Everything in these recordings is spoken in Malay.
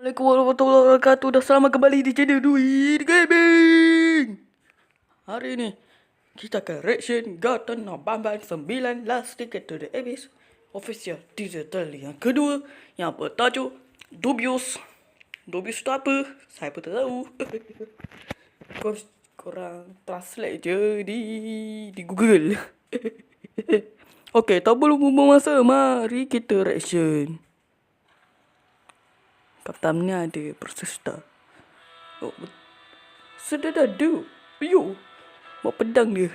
Assalamualaikum warahmatullahi wabarakatuh. Dah selamat kembali di channel Duit Gaming. Hari ni kita akan reaction Goten no Banban 9 Last Ticket to the Abyss Official Digital yang kedua, yang bertajuk Dubious. Dubious tu apa? Saya pun tak tahu. Korang translate je di Google. Okay, tak belum buang masa. Mari kita reaction. Kat thumbnail ni ada proses dah. Oh, sedar dah ada. Ayo. Bawa pedang dia.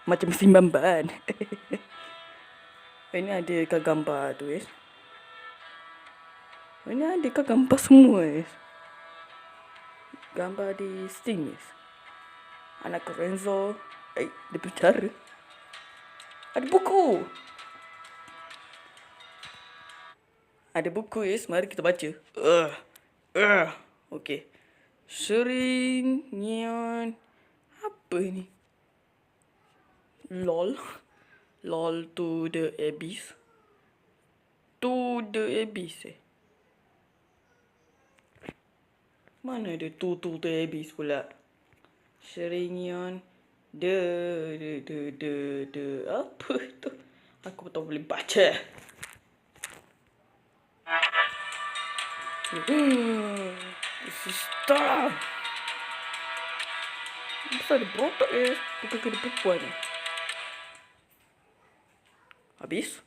Macam mesin Banban. Ini ada kat gambar tu guys. Ini ada kat gambar semua guys. Gambar di Steam guys. Anak Renzo. Dia bicara. Ada buku. Ada buku guys. Mari kita baca. Okay. Seringan. Apa ni? LOL. LOL to the abyss. To the abyss Mana ada to the abyss pula? Seringan. De. Apa tu? Aku tak boleh baca. Stop. Kenapa ada berotak bukan kena perempuan ni. Habis?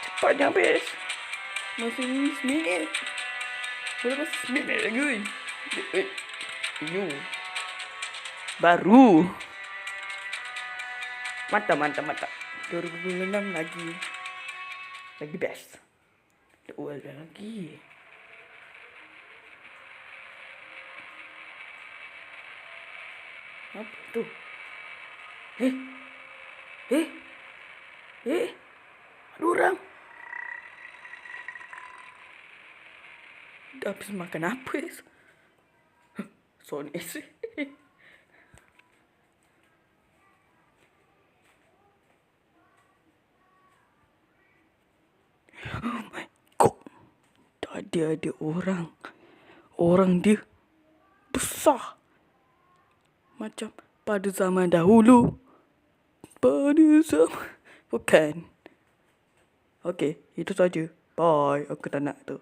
Cepatnya habis. Masih 9 minit. Masih 9 minit lagi. You. Baru. Mantap. 2006 lagi best. Ada lagi. Apa tu? Ada orang. Dah habis makan apa guys? Sonic. Oh my god. Tadi ada orang. Orang dia besar. Macam pada zaman dahulu. Bukan. Okay, itu saja. Bye. Aku tak nak tu.